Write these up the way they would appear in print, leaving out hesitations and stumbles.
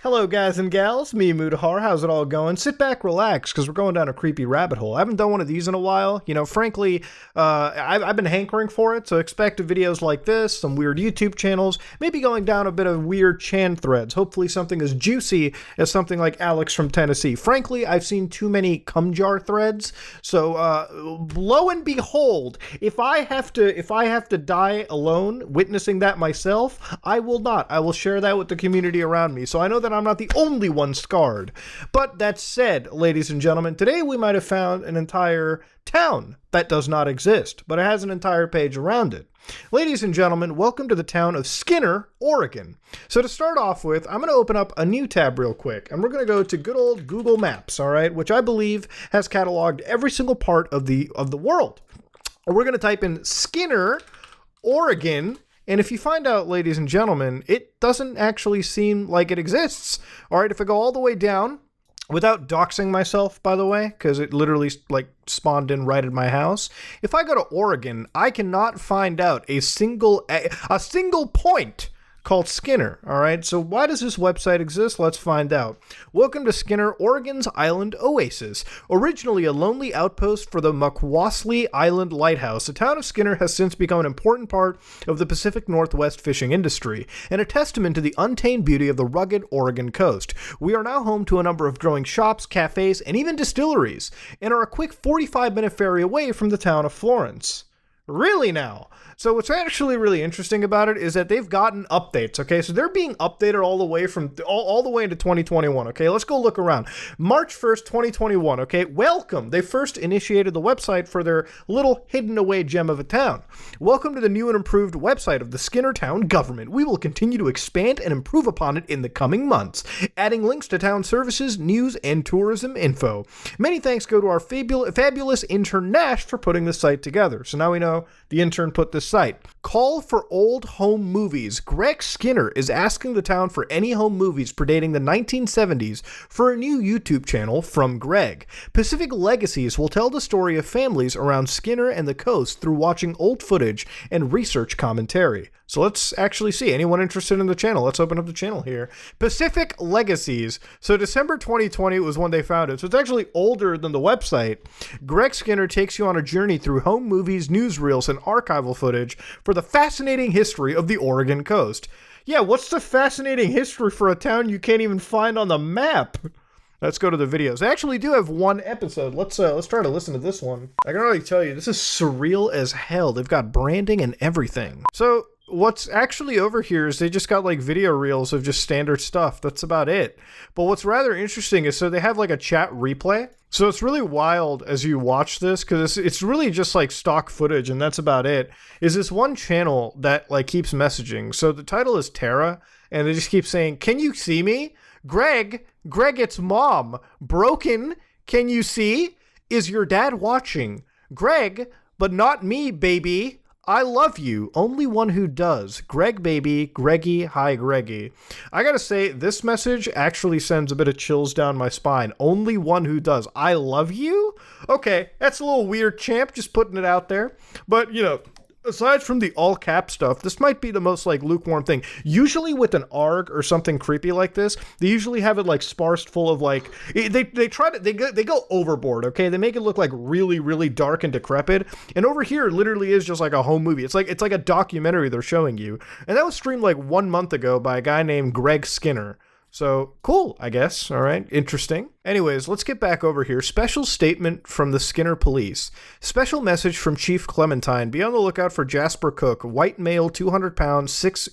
Hello, guys and gals. Me, Mudahar. How's it all going? Sit back, relax, because we're going down a creepy rabbit hole. I haven't done one of these in a while. You know, frankly, I've been hankering for it, so expect videos like this, some weird YouTube channels, maybe going down a bit of weird Chan threads. Hopefully something as juicy as something like Alex from Tennessee. Frankly, I've seen too many cum jar threads, so lo and behold, if I have to die alone witnessing that myself, I will not. I will share that with the community around me. So I know that I'm not the only one scarred. But that said, ladies and gentlemen, today we might have found an entire town that does not exist, but it has an entire page around it. Ladies and gentlemen, welcome to the town of Skinner, Oregon. So to start off with, I'm going to open up a new tab real quick, and we're going to go to good old Google Maps, all right, which I believe has cataloged every single part of the world. And we're going to type in Skinner, Oregon. And if you find out, ladies and gentlemen, it doesn't actually seem like it exists. All right, if I go all the way down, without doxing myself, by the way, because it literally spawned in right at my house. If I go to Oregon, I cannot find out a single point called Skinner, all right? So why does this website exist? Let's find out. Welcome to Skinner, Oregon's island oasis. Originally a lonely outpost for the Mukwasli Island Lighthouse, the town of Skinner has since become an important part of the Pacific Northwest fishing industry, and a testament to the untamed beauty of the rugged Oregon coast. We are now home to a number of growing shops, cafes, and even distilleries, and are a quick 45-minute ferry away from the town of Florence. Really now? So what's actually really interesting about it is that they've gotten updates, okay? So they're being updated all the way from all the way into 2021, okay? Let's go look around. March 1st, 2021, okay? Welcome. They first initiated the website for their little hidden away gem of a town. Welcome to the new and improved website of the Skinner Town government. We will continue to expand and improve upon it in the coming months, adding links to town services, news, and tourism info. Many thanks go to our fabulous intern Nash for putting the site together. So now we know the intern put this site. Call for old home movies. Greg Skinner is asking the town for any home movies predating the 1970s for a new YouTube channel from Greg. Pacific Legacies will tell the story of families around Skinner and the coast through watching old footage and research commentary. So let's actually see. Anyone interested in the channel? Let's open up the channel here. Pacific Legacies. So December 2020 was when they found it. So it's actually older than the website. Greg Skinner takes you on a journey through home movies, newsreels, and archival footage for the fascinating history of the Oregon coast. Yeah, what's the fascinating history for a town you can't even find on the map? Let's go to the videos. They actually do have one episode. Let's try to listen to this one. I can already tell you, this is surreal as hell. They've got branding and everything. So what's actually over here is they just got like video reels of just standard stuff. That's about it. But what's rather interesting is so they have like a chat replay. So it's really wild as you watch this because it's really just like stock footage and that's about it. Is this one channel that like keeps messaging. So the title is Tara and they just keep saying, "Can you see me? Greg, it's mom. Broken, can you see? Is your dad watching? Greg, but not me, baby. I love you. Only one who does. Greg, baby. Greggy. Hi, Greggy." I gotta say, this message actually sends a bit of chills down my spine. Only one who does. I love you? Okay, that's a little weird, champ. Just putting it out there. But, you know, aside from the all cap stuff, this might be the most like lukewarm thing. Usually with an ARG or something creepy like this, they usually have it like sparsed full of like they go overboard, okay? They make it look like really, really dark and decrepit. And over here it literally is just like a home movie. It's like a documentary they're showing you. And that was streamed like 1 month ago by a guy named Greg Skinner. So cool, I guess. All right, interesting. Anyways, let's get back over here. Special statement from the Skinner police. Special message from Chief Clementine. Be on the lookout for Jasper Cook, white male, 200 pounds, 6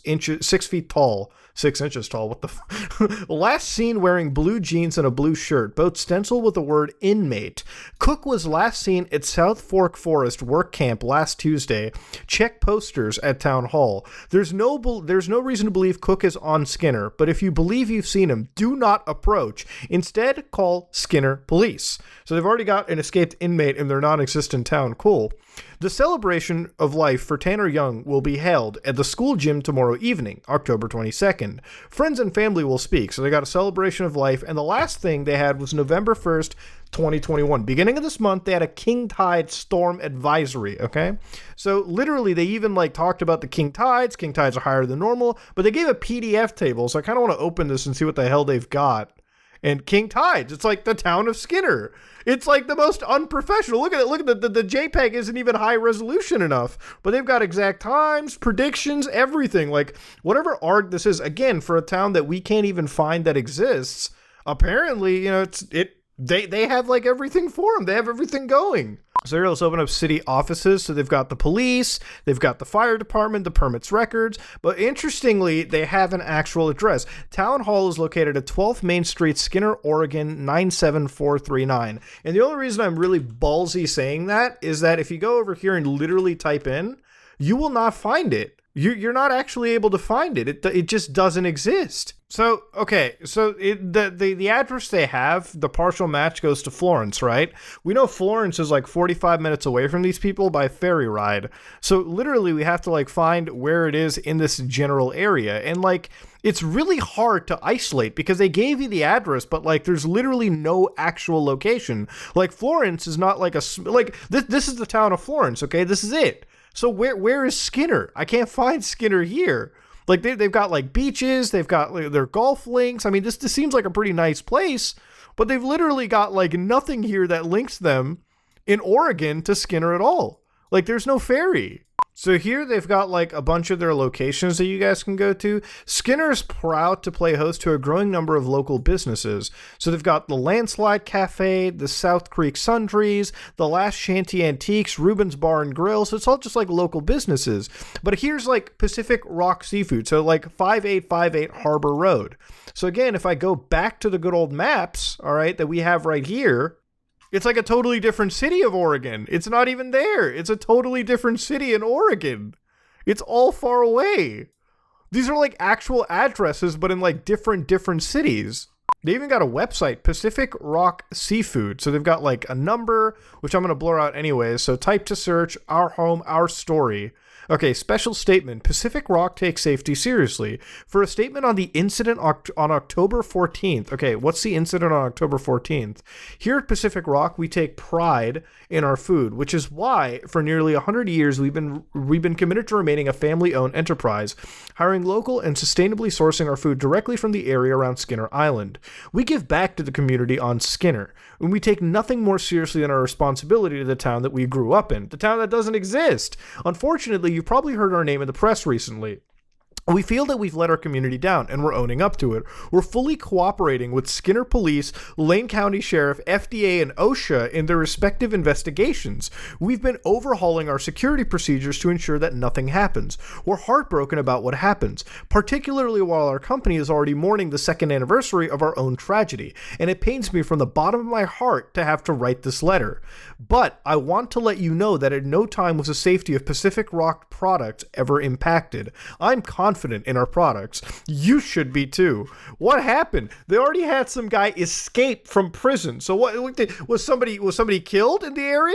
feet tall. 6 inches tall, what the last seen wearing blue jeans and a blue shirt, both stenciled with the word inmate. Cook was last seen at South Fork Forest work camp last Tuesday. Check posters at Town Hall. There's no reason to believe Cook is on Skinner, but if you believe you've seen him, do not approach. Instead, call Skinner Police. So they've already got an escaped inmate in their non-existent town. Cool. The celebration of life for Tanner Young will be held at the school gym tomorrow evening, October 22nd. Friends and family will speak. So they got a celebration of life. And the last thing they had was November 1st, 2021. Beginning of this month, they had a king tide storm advisory, okay? So literally, they even talked about the king tides. King tides are higher than normal, but they gave a PDF table. So I kind of want to open this and see what the hell they've got. And king tides, it's like the town of Skinner. It's like the most unprofessional. Look at it. Look at the JPEG isn't even high resolution enough, but they've got exact times, predictions, everything. Like whatever art this is, again, for a town that we can't even find that exists, apparently, they have everything for them. They have everything going. So here, let's open up city offices. So they've got the police, they've got the fire department, the permits records, but interestingly, they have an actual address. Town Hall is located at 12th Main Street, Skinner, Oregon, 97439. And the only reason I'm really ballsy saying that is that if you go over here and literally type in, you will not find it. You're not actually able to find it. It just doesn't exist. So, okay, so the address they have, the partial match goes to Florence, right? We know Florence is 45 minutes away from these people by ferry ride. So literally we have to find where it is in this general area. And it's really hard to isolate because they gave you the address, but there's literally no actual location. Florence is not this is the town of Florence, okay? This is it. So where is Skinner? I can't find Skinner here. They've got beaches, they've got their golf links. I mean, this seems like a pretty nice place, but they've literally got nothing here that links them in Oregon to Skinner at all. There's no ferry. So here they've got a bunch of their locations that you guys can go to. Skinner's proud to play host to a growing number of local businesses. So they've got the Landslide Cafe, the South Creek Sundries, the Last Shanty Antiques, Reuben's Bar and Grill. So it's all just local businesses. But here's Pacific Rock Seafood. So 5858 Harbor Road. So again, if I go back to the good old maps, all right, that we have right here, it's a totally different city of Oregon. It's not even there. It's a totally different city in Oregon. It's all far away. These are actual addresses, but in different cities. They even got a website, Pacific Rock Seafood. So they've got a number, which I'm going to blur out anyways. So type to search our home, our story. Okay, special statement. Pacific Rock takes safety seriously. For a statement on the incident on October 14th. Okay, what's the incident on October 14th? Here at Pacific Rock, we take pride in our food, which is why for nearly 100 years we've been committed to remaining a family-owned enterprise, hiring local and sustainably sourcing our food directly from the area around Skinner Island. We give back to the community on Skinner, and we take nothing more seriously than our responsibility to the town that we grew up in, the town that doesn't exist. Unfortunately, you've probably heard our name in the press recently. We feel that we've let our community down, and we're owning up to it. We're fully cooperating with Skinner Police, Lane County Sheriff, FDA, and OSHA in their respective investigations. We've been overhauling our security procedures to ensure that nothing happens. We're heartbroken about what happens, particularly while our company is already mourning the second anniversary of our own tragedy, and it pains me from the bottom of my heart to have to write this letter. But I want to let you know that at no time was the safety of Pacific Rock products ever impacted. I'm confident in our products. You should be too. What happened? They already had some guy escape from prison. So what was somebody killed in the area?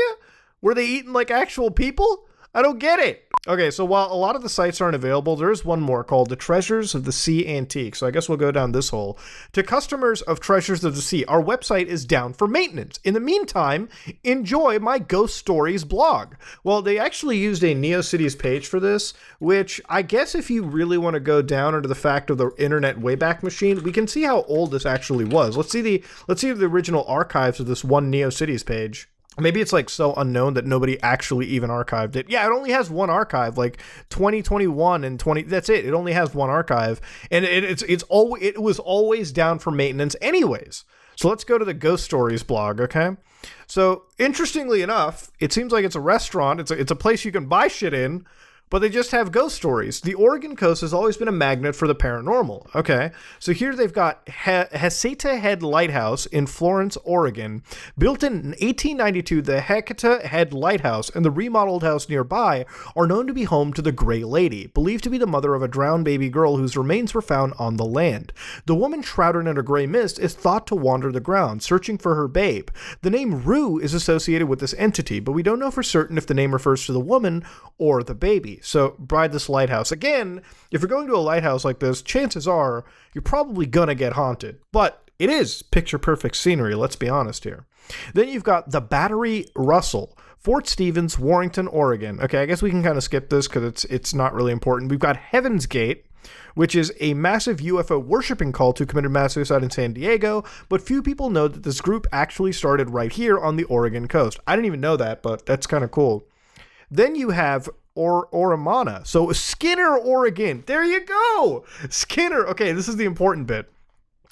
Were they eating actual people? I don't get it. Okay, so while a lot of the sites aren't available, there is one more called the Treasures of the Sea Antique. So I guess we'll go down this hole. To customers of Treasures of the Sea, our website is down for maintenance. In the meantime, enjoy my Ghost Stories blog. Well, they actually used a NeoCities page for this, which I guess if you really want to go down into the fact of the Internet Wayback Machine, we can see how old this actually was. Let's see the original archives of this one NeoCities page. Maybe it's so unknown that nobody actually even archived it. Yeah, it only has one archive, 2021 and 20. That's it. It only has one archive, and it was always down for maintenance, anyways. So let's go to the Ghost Stories blog, okay? So interestingly enough, it seems like it's a restaurant. It's a place you can buy shit in, but they just have ghost stories. The Oregon coast has always been a magnet for the paranormal. Okay, so here they've got Heceta Head Lighthouse in Florence, Oregon. Built in 1892, the Heceta Head Lighthouse and the remodeled house nearby are known to be home to the Gray Lady, believed to be the mother of a drowned baby girl whose remains were found on the land. The woman shrouded in a gray mist is thought to wander the ground, searching for her babe. The name Rue is associated with this entity, but we don't know for certain if the name refers to the woman or the baby. So, bride this lighthouse. Again, if you're going to a lighthouse like this, chances are you're probably gonna get haunted. But it is picture-perfect scenery, let's be honest here. Then you've got the Battery Russell, Fort Stevens, Warrington, Oregon. Okay, I guess we can kind of skip this because it's not really important. We've got Heaven's Gate, which is a massive UFO worshipping cult who committed mass suicide in San Diego, but few people know that this group actually started right here on the Oregon coast. I didn't even know that, but that's kind of cool. Then you have Oramana. So Skinner, Oregon. There you go. Skinner. Okay, this is the important bit.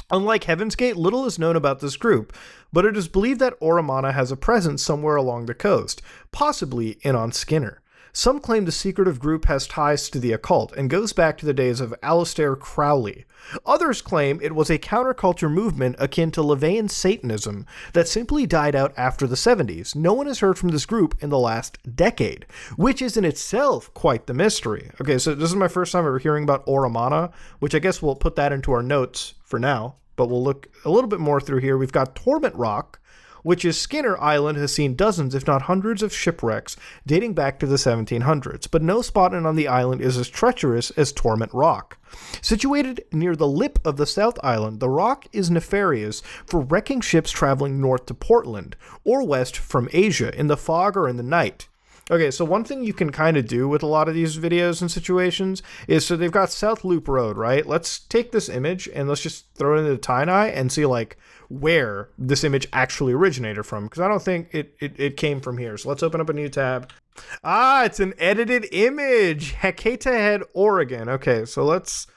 Unlike Heaven's Gate, little is known about this group, but it is believed that Oramana has a presence somewhere along the coast, possibly in on Skinner. Some claim the secretive group has ties to the occult and goes back to the days of Aleister Crowley. Others claim it was a counterculture movement akin to Levian Satanism that simply died out after the 70s. No one has heard from this group in the last decade, which is in itself quite the mystery. Okay, so this is my first time ever hearing about Oramana, which I guess we'll put that into our notes for now, but we'll look a little bit more through here. We've got Torment Rock, which is Skinner Island has seen dozens, if not hundreds, of shipwrecks dating back to the 1700s, but no spot on the island is as treacherous as Torment Rock. Situated near the lip of the South Island, the rock is nefarious for wrecking ships traveling north to Portland or west from Asia in the fog or in the night. Okay, so one thing you can kind of do with a lot of these videos and situations is, so they've got South Loop Road, right? Let's take this image and let's just throw it into the Tiny and see, like, where this image actually originated from, because I don't think it came from here. So let's open up a new tab. Ah, it's an edited image. Heceta Head, Oregon. Okay, so let's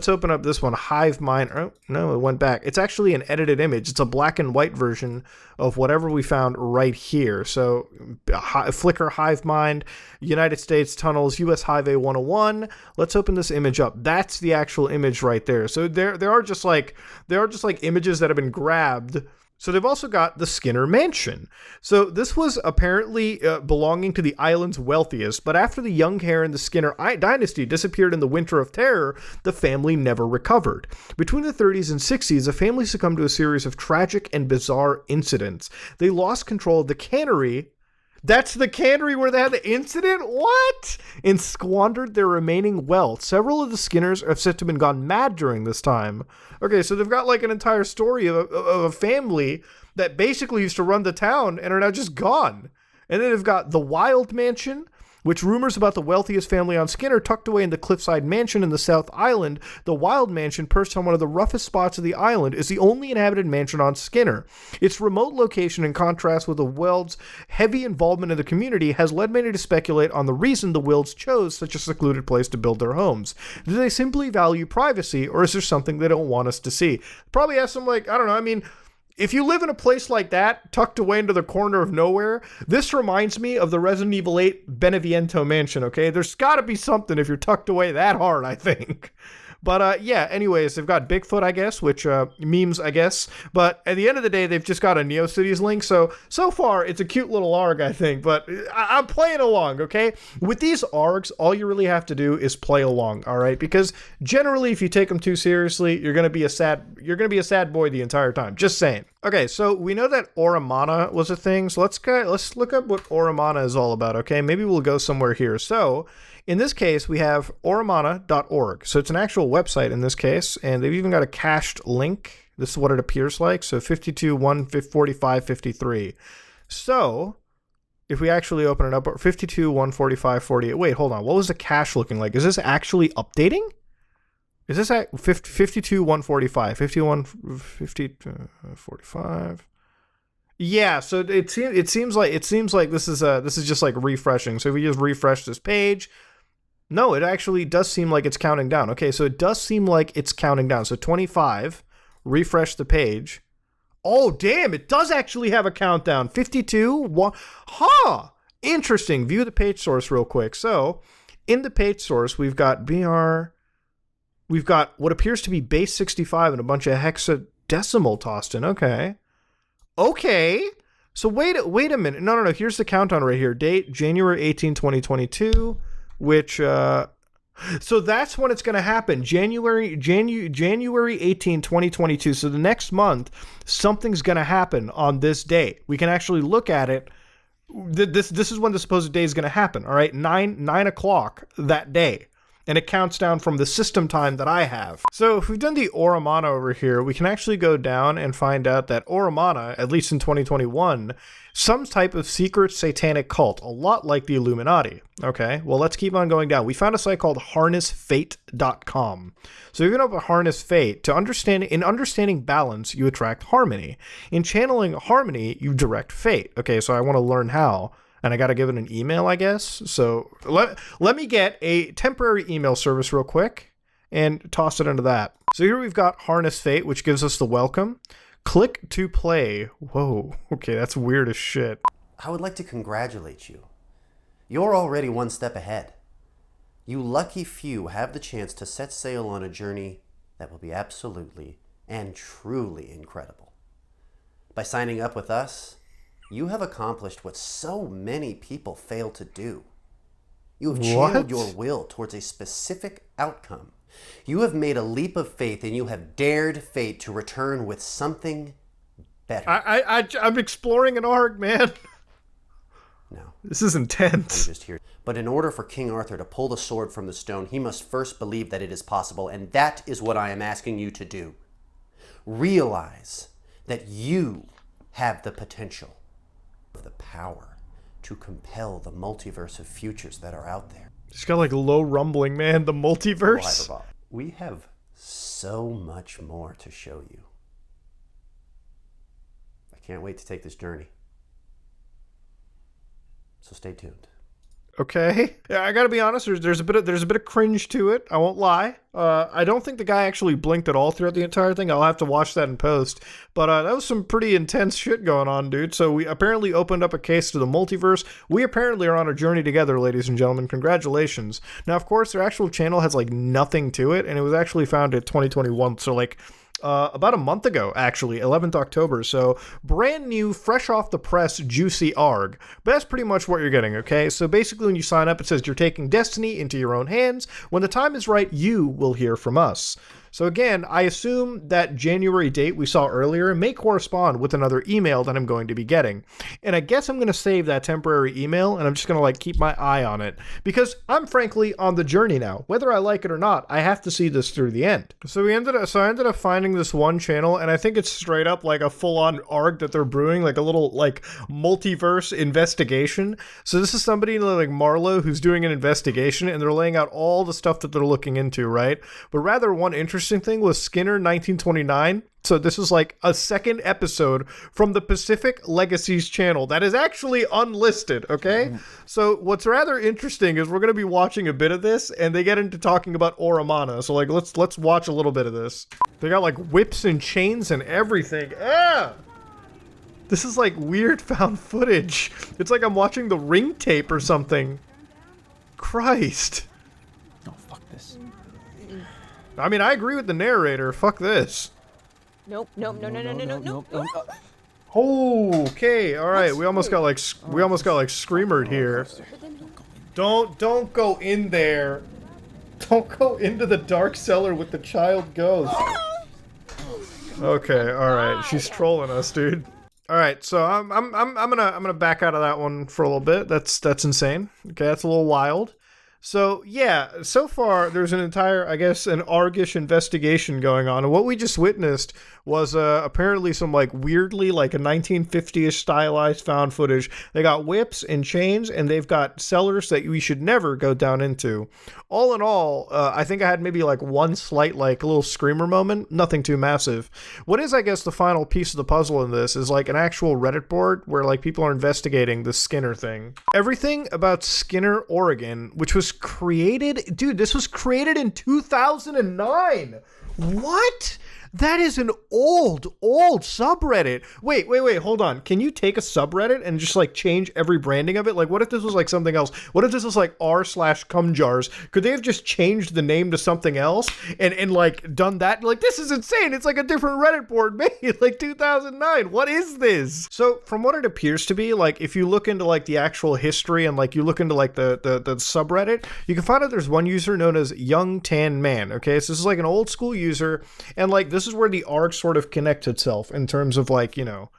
open up this one. Hive Mind. Oh, no, it went back. It's actually an edited image. It's a black and white version of whatever we found right here. So Flickr, Hive Mind, United States tunnels, US Highway 101. Let's open this image up. That's the actual image right there. So there are just like images that have been grabbed. So they've also got the Skinner Mansion. So this was apparently belonging to the island's wealthiest, but after the young heir in the Skinner dynasty disappeared in the Winter of Terror, the family never recovered. Between the 30s and 60s, the family succumbed to a series of tragic and bizarre incidents. They lost control of the cannery. That's the cannery where they had the incident? What? And squandered their remaining wealth. Several of the Skinners have said to have been gone mad during this time. Okay, so they've got like an entire story of a family that basically used to run the town and are now just gone. And then they've got the Wild Mansion, which rumors about the wealthiest family on Skinner tucked away in the cliffside mansion in the South Island. The Wild Mansion, perched on one of the roughest spots of the island, is the only inhabited mansion on Skinner. Its remote location, in contrast with the Wilds' heavy involvement in the community, has led many to speculate on the reason the Wilds chose such a secluded place to build their homes. Do they simply value privacy, or is there something they don't want us to see? Probably have some, like, I don't know, I mean, if you live in a place like that, tucked away into the corner of nowhere, this reminds me of the Resident Evil 8 Beneviento Mansion, okay? There's gotta be something if you're tucked away that hard, I think. But yeah, anyways, they've got Bigfoot, I guess, which memes, I guess. But at the end of the day, they've just got a NeoCities link. So far, it's a cute little ARG, I think. But I'm playing along, okay? With these ARGs, all you really have to do is play along, all right? Because generally, if you take them too seriously, you're gonna be a sad boy the entire time. Just saying. Okay, so we know that Oramana was a thing. So let's look up what Oramana is all about, okay? Maybe we'll go somewhere here. So in this case, we have oramana.org. So it's an actual website in this case, and they've even got a cached link. This is what it appears like. So 52, 145, 53. So if we actually open it up, 52, 145, 48. Wait, hold on. What was the cache looking like? Is this actually updating? Is this at 52, 145, 51, 50, 45? Yeah, so it seems like this is just like refreshing. So if we just refresh this page, no, it actually does seem like it's counting down. Okay, so it does seem like it's counting down. So 25, refresh the page. Oh, damn, it does actually have a countdown. 52, 1, huh, interesting. View the page source real quick. So In the page source, we've got we've got what appears to be base 65 and a bunch of hexadecimal tossed in. Okay. So wait a minute. No. Here's the countdown right here. Date, January 18, 2022, which, so that's when it's going to happen. January 18, 2022. So the next month, something's going to happen on this date. We can actually look at it. This is when the supposed day is going to happen. All right. 9 o'clock that day. And it counts down from the system time that I have. So if we've done the Oramana over here, we can actually go down and find out that Oramana, at least in 2021, some type of secret satanic cult, a lot like the Illuminati. Okay, well, let's keep on going down. We found a site called harnessfate.com. So you can open Harness Fate. In understanding balance, you attract harmony. In channeling harmony, you direct fate. Okay, so I want to learn how. And I got to give it an email, I guess. So let me get a temporary email service real quick and toss it into that. So here we've got Harness Fate, which gives us the welcome. Click to play. Whoa. Okay, that's weird as shit. I would like to congratulate you. You're already one step ahead. You lucky few have the chance to set sail on a journey that will be absolutely and truly incredible. By signing up with us, you have accomplished what so many people fail to do. You have channeled your will towards a specific outcome. You have made a leap of faith and you have dared fate to return with something better. I'm exploring an arc, man. No. This is intense. I'm just here. But in order for King Arthur to pull the sword from the stone, he must first believe that it is possible, and that is what I am asking you to do. Realize that you have the potential, the power to compel the multiverse of futures that are out there. It's got like low rumbling, man. The multiverse. We have so much more to show you. I can't wait to take this journey. So stay tuned. Okay. Yeah, I gotta be honest. There's a bit of cringe to it. I won't lie. I don't think the guy actually blinked at all throughout the entire thing. I'll have to watch that in post. But that was some pretty intense shit going on, dude. So we apparently opened up a case to the multiverse. We apparently are on a journey together, ladies and gentlemen. Congratulations. Now, of course, their actual channel has like nothing to it, and it was actually founded 2021. So like. About a month ago, actually, 11th October. So brand new, fresh off the press, juicy ARG. But that's pretty much what you're getting, okay? So basically when you sign up, it says you're taking destiny into your own hands. When the time is right, you will hear from us. So again, I assume that January date we saw earlier may correspond with another email that I'm going to be getting. And I guess I'm going to save that temporary email and I'm just going to like keep my eye on it because I'm frankly on the journey now. Whether I like it or not, I have to see this through the end. So I ended up finding this one channel and I think it's straight up like a full-on ARG that they're brewing, like a little like multiverse investigation. So this is somebody like Marlowe who's doing an investigation and they're laying out all the stuff that they're looking into, right? But rather one interesting thing was Skinner 1929. So this is like a second episode from the Pacific Legacies channel that is actually unlisted, okay? So what's rather interesting is we're going to be watching a bit of this and they get into talking about Oramana. So like let's watch a little bit of this. They got like whips and chains and everything. Ah! This is like weird found footage. It's like I'm watching the Ring tape or something. Christ. Oh, fuck this. I mean, I agree with the narrator. Fuck this. Nope. No. Okay, all right. We almost got like screamered here. Don't go in there. Don't go into the dark cellar with the child ghost. Okay, all right. She's trolling us, dude. All right, so I'm gonna back out of that one for a little bit. That's insane. Okay, that's a little wild. So, yeah, so far there's an entire, I guess, an ARGish investigation going on. And what we just witnessed was apparently some, like, weirdly, like, a 1950-ish stylized found footage. They got whips and chains, and they've got cellars that we should never go down into. All in all, I think I had maybe, like, one slight, like, little screamer moment. Nothing too massive. What is, I guess, the final piece of the puzzle in this is, like, an actual Reddit board where, like, people are investigating the Skinner thing. Everything about Skinner, Oregon, which was created, dude, this was created in 2009. What? That is an old subreddit. Wait, hold on. Can you take a subreddit and just like change every branding of it? Like, what if this was like something else? What if this was like r/cumjars? Could they have just changed the name to something else and like done that? Like, this is insane. It's like a different Reddit board made like 2009. What is this? So from what it appears to be, like if you look into like the actual history and like you look into like the subreddit, you can find out there's one user known as Young Tan Man. Okay, so this is like an old school user, and like this is where the arc sort of connects itself in terms of like, you know,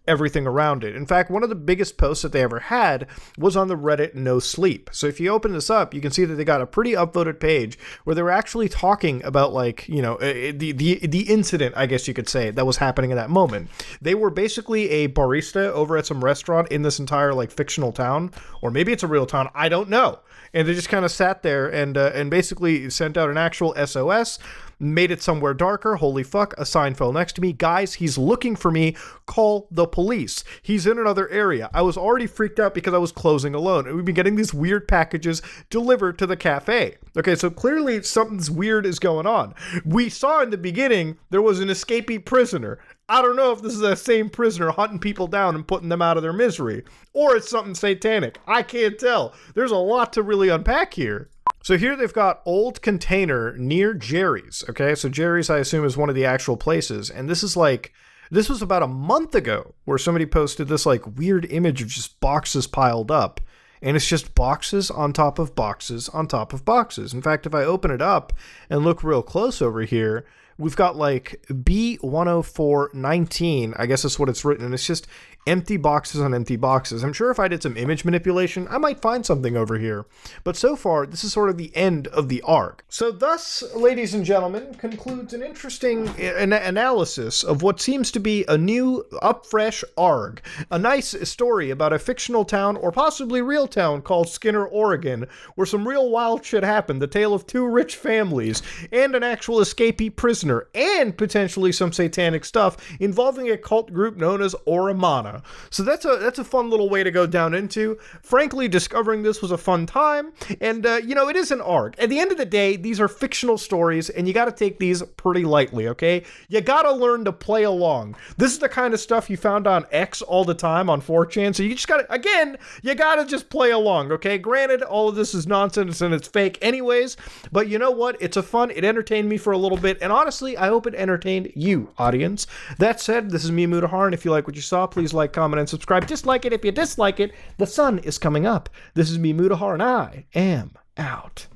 everything around it. In fact, one of the biggest posts that they ever had was on the Reddit No Sleep. So if you open this up, you can see that they got a pretty upvoted page where they were actually talking about like, you know, the incident, I guess you could say, that was happening in that moment. They were basically a barista over at some restaurant in this entire like fictional town, or maybe it's a real town, I don't know. And they just kind of sat there and basically sent out an actual SOS, made it somewhere darker. Holy fuck, a sign fell next to me. Guys, he's looking for me. Call the police. He's in another area. I was already freaked out because I was closing alone, and we've been getting these weird packages delivered to the cafe. Okay, so clearly something's weird is going on. We saw in the beginning there was an escapee prisoner. I don't know if this is that same prisoner hunting people down and putting them out of their misery, or it's something satanic. I can't tell. There's a lot to really unpack here. So here they've got old container near Jerry's. Okay, so Jerry's, I assume, is one of the actual places. And this is like, this was about a month ago where somebody posted this like weird image of just boxes piled up. And it's just boxes on top of boxes on top of boxes. In fact, if I open it up and look real close over here, we've got like B10419. I guess that's what it's written. And it's just empty boxes on empty boxes. I'm sure if I did some image manipulation, I might find something over here. But so far, this is sort of the end of the arc. So thus, ladies and gentlemen, concludes an interesting analysis of what seems to be a new, up-fresh ARG. A nice story about a fictional town, or possibly real town, called Skinner, Oregon, where some real wild shit happened. The tale of two rich families, and an actual escapee prisoner, and potentially some satanic stuff involving a cult group known as Oramana. So that's a fun little way to go down into. Frankly, discovering this was a fun time, and you know, it is an arc. At the end of the day, these are fictional stories, and you got to take these pretty lightly, okay? You got to learn to play along. This is the kind of stuff you found on X all the time on 4chan, so you just got to, again, you got to just play along, okay? Granted, all of this is nonsense and it's fake anyways, but you know what? It's a fun, it entertained me for a little bit, and honestly, I hope it entertained you, audience. That said, this is me, Mudahar, and if you like what you saw, please like, comment, and subscribe. Dislike it if you dislike it. The sun is coming up. This is me, Mudahar, and I am out.